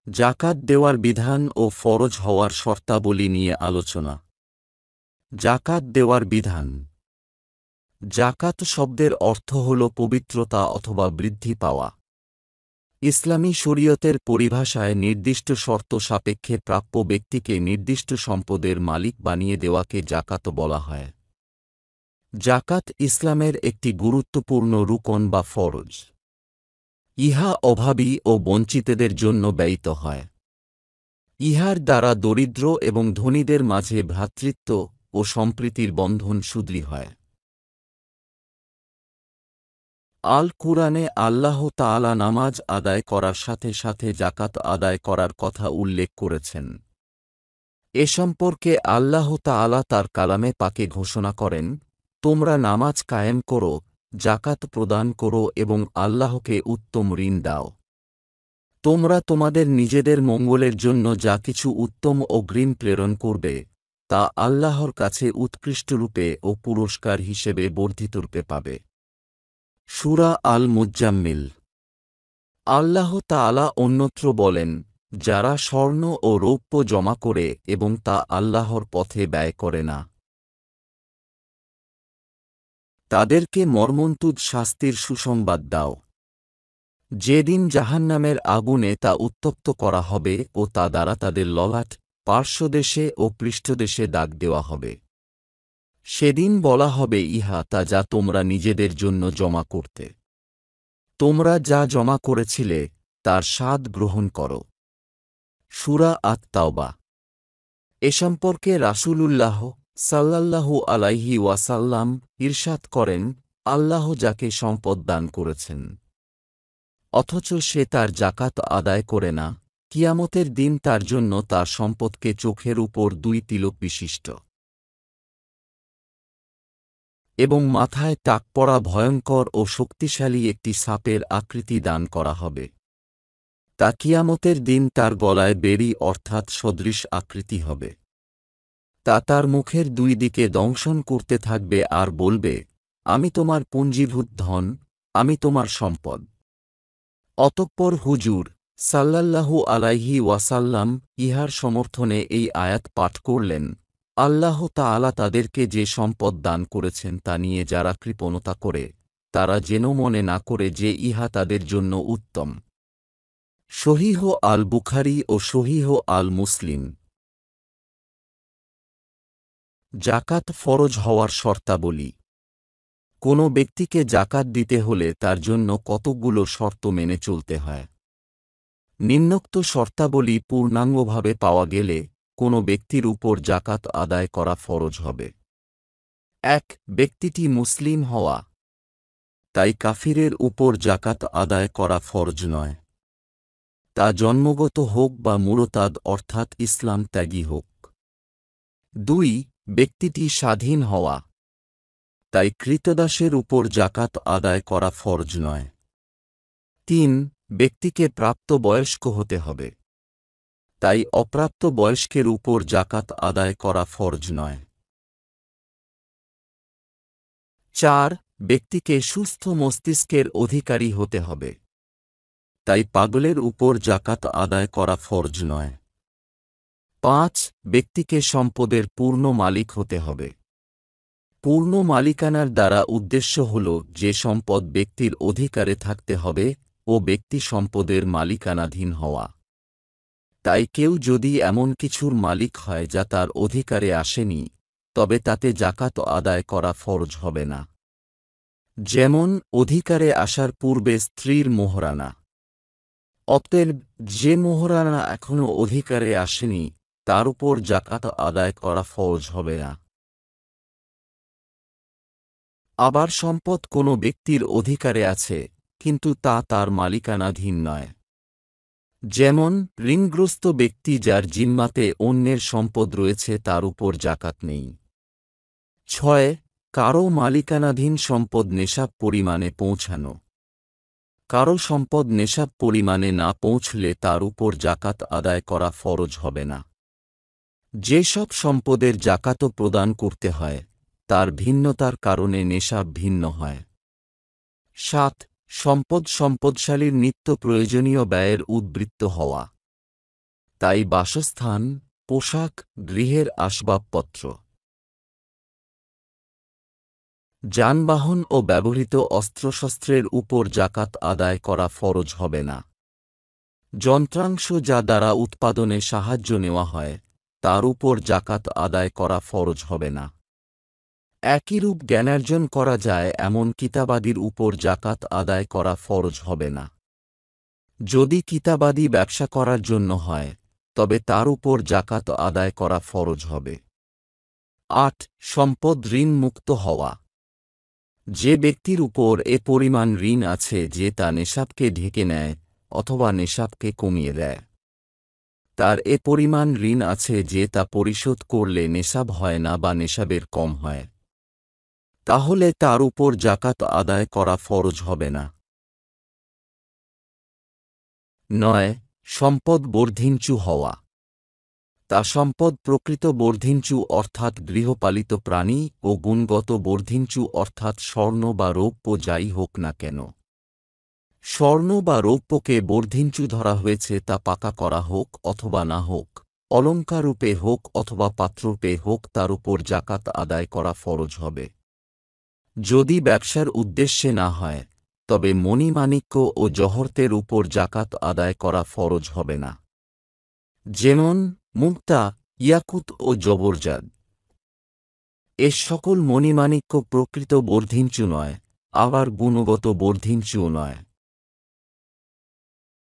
জাকাত দেওয়ার বিধান ও ফরজ হওয়ার শর্তাবলী নিয়ে আলোচনা। জাকাত দেওয়ার বিধান। জাকাত শব্দের অর্থ হল পবিত্রতা অথবা বৃদ্ধি পাওয়া। ইসলামী শরীয়তের পরিভাষায় নির্দিষ্ট শর্ত সাপেক্ষে প্রাপ্য ব্যক্তিকে নির্দিষ্ট সম্পদের মালিক বানিয়ে দেওয়াকে জাকাত বলা হয়। জাকাত ইসলামের একটি গুরুত্বপূর্ণ রুকন বা ফরজ। ইহা অভাবী ও বঞ্চিতদের জন্য ব্যয়িত হয়। ইহার দ্বারা দরিদ্র এবং ধনীদের মাঝে ভ্রাতৃত্ব ও সম্প্রীতির বন্ধন সুদৃঢ় হয়। আল কুরআনে আল্লাহ তাআলা নামাজ আদায় করার সাথে সাথে জাকাত আদায় করার কথা উল্লেখ করেছেন। এ সম্পর্কে আল্লাহ তাআলা তার কালামে পাকে ঘোষণা করেন, তোমরা নামাজ কায়েম করো, জাকাত প্রদান করো এবং আল্লাহকে উত্তম ঋণ দাও। তোমরা তোমাদের নিজেদের মঙ্গলের জন্য যা কিছু উত্তম অগ্রিম প্রেরণ করবে, তা আল্লাহর কাছে উৎকৃষ্টরূপে ও পুরস্কার হিসেবে বর্ধিতরূপে পাবে। সূরা আল মুজ্জাম্মিল। আল্লাহ তাআলা অন্যত্র বলেন, যারা স্বর্ণ ও রৌপ্য জমা করে এবং তা আল্লাহর পথে ব্যয় করে না, তাদেরকে মর্মন্তুদ শাস্তির সুসংবাদ দাও। যেদিন জাহান্নামের আগুনে তা উত্তপ্ত করা হবে ও তা দ্বারা তাদের ললাট, পার্শ্বদেশে ও পৃষ্ঠদেশে দাগ দেওয়া হবে। সেদিন বলা হবে, ইহা তা যা তোমরা নিজেদের জন্য জমা করতে। তোমরা যা জমা করেছিলে তার স্বাদ গ্রহণ করো। সূরা আত-তাওবা। এ সম্পর্কে রাসূলুল্লাহ সাল্লাল্লাহু আলাইহি ওয়াসাল্লাম ইরশাদ করেন, আল্লাহ যাকে সম্পদ দান করেছেন অথচ সে তার জাকাত আদায় করে না, কিয়ামতের দিন তার জন্য তার সম্পদকে চোখের উপর 2 তিলক বিশিষ্ট এবং মাথায় টাক পড়া ভয়ঙ্কর ও শক্তিশালী একটি সাপের আকৃতি দান করা হবে। তা কিয়ামতের দিন তার গলায় বেড়ি অর্থাৎ সদৃশ আকৃতি হবে। তা তার মুখের 2 দিকে দংশন করতে থাকবে আর বলবে, আমি তোমার পুঞ্জীভূত ধন, আমি তোমার সম্পদ। অতঃপর হুজুর সাল্লাল্লাহু আলাইহি ওয়াসাল্লাম ইহার সমর্থনে এই আয়াত পাঠ করলেন, আল্লাহ তাআলা তাদেরকে যে সম্পদ দান করেছেন তা নিয়ে যারা কৃপণতা করে, তারা যেন মনে না করে যে ইহা তাদের জন্য উত্তম। সহিহ আল বুখারী ও সহিহ আল মুসলিম। জাকাত ফরজ হওয়ার শর্তাবলী। কোনো ব্যক্তিকে জাকাত দিতে হলে তার জন্য কতকগুলো শর্ত মেনে চলতে হয়। নিম্নোক্ত শর্তাবলী পূর্ণাঙ্গভাবে পাওয়া গেলে কোনো ব্যক্তির উপর জাকাত আদায় করা ফরজ হবে। 1. ব্যক্তিটি মুসলিম হওয়া। তাই কাফিরের উপর জাকাত আদায় করা ফরজ নয়। তা জন্মগত হোক বা মুরতাদ অর্থাৎ ইসলাম ত্যাগী হোক। 2. ব্যক্তিটি স্বাধীন হওয়া। তাই ক্রীতদাসের উপর জাকাত আদায় করা ফরজ নয়। 3. ব্যক্তিকে প্রাপ্তবয়স্ক হতে হবে। তাই অপ্রাপ্ত বয়স্কের উপর জাকাত আদায় করা ফরজ নয়। 4. ব্যক্তিকে সুস্থ মস্তিষ্কের অধিকারী হতে হবে। তাই পাগলের উপর জাকাত আদায় করা ফরজ নয়। 5. ব্যক্তিকে সম্পদের পূর্ণ মালিক হতে হবে। পূর্ণ মালিকানার দ্বারা উদ্দেশ্য হল যে সম্পদ ব্যক্তির অধিকারে থাকতে হবে ও ব্যক্তি সম্পদের মালিকানাধীন হওয়া। তাই কেউ যদি এমন কিছুর মালিক হয় যা তার অধিকারে আসেনি, তবে তাতে জাকাত আদায় করা ফরজ হবে না। যেমন অধিকারে আসার পূর্বে স্ত্রীর মোহরানা। অতএব যে মোহরানা এখনও অধিকারে আসেনি তার উপর জাকাত আদায় করা ফরজ হবে না। আবার সম্পদ কোনো ব্যক্তির অধিকারে আছে কিন্তু তা তার মালিকানাধীন নয়। যেমন ঋণগ্রস্ত ব্যক্তি যার জিম্মাতে অন্যের সম্পদ রয়েছে তার উপর জাকাত নেই। 6. কারও মালিকানাধীন সম্পদ নেশাব পরিমাণে পৌঁছানো। কারও সম্পদ নেশাব পরিমাণে না পৌঁছলে তার উপর জাকাত আদায় করা ফরজ হবে না। যেসব সম্পদের জাকাতও প্রদান করতে হয় তার ভিন্নতার কারণে নেশাব ভিন্ন হয়। 7. সম্পদশালীর নিত্য প্রয়োজনীয় ব্যয়ের উদ্বৃত্ত হওয়া। তাই বাসস্থান, পোশাক, গৃহের আসবাবপত্র, যানবাহন ও ব্যবহৃত অস্ত্রশস্ত্রের উপর জাকাত আদায় করা ফরজ হবে না। যন্ত্রাংশ যা দ্বারা উৎপাদনে সাহায্য নেওয়া হয় তার উপর জাকাত আদায় করা ফরজ হবে না। একইরূপ জ্ঞানার্জন করা যায় এমন কিতাবাদির উপর জাকাত আদায় করা ফরজ হবে না। যদি কিতাবাদি ব্যবসা করার জন্য হয় তবে তার উপর জাকাত আদায় করা ফরজ হবে। ৮. সম্পদ ঋণ মুক্ত হওয়া। যে ব্যক্তির উপর এ পরিমাণ ঋণ আছে যে তা নেশাবকে ঢেকে নেয় অথবা নেশাবকে কমিয়ে দেয়, তার এ পরিমাণ ঋণ আছে যে তা পরিশোধ করলে নেশাব হয় না বা নেশাবের কম হয়, তাহলে তার উপর জাকাত আদায় করা ফরজ হবে না। ৯. সম্পদ বর্ধিঞ্চু হওয়া। তা সম্পদ প্রকৃত বর্ধিঞ্চু অর্থাৎ গৃহপালিত প্রাণী ও গুণগত বর্ধিঞ্চু অর্থাৎ স্বর্ণ বা রৌপ্য যাই হোক না কেন। স্বর্ণ বা রৌপ্যকে বর্ধিঞ্চু ধরা হয়েছে তা পাকা করা হোক অথবা না হোক, অলঙ্কাররূপে হোক অথবা পাত্ররূপে হোক, তার উপর জাকাত আদায় করা ফরজ হবে। যদি ব্যবসার উদ্দেশ্যে না হয় তবে মণিমাণিক্য ও জহরতের উপর জাকাত আদায় করা ফরজ হবে না, যেমন মুক্তা, ইয়াকুত ও জবরজাদ। এ সকল মণিমাণিক্য প্রকৃত বর্ধিঞ্চু নয়, আবার গুণগত বর্ধিঞ্চুও নয়।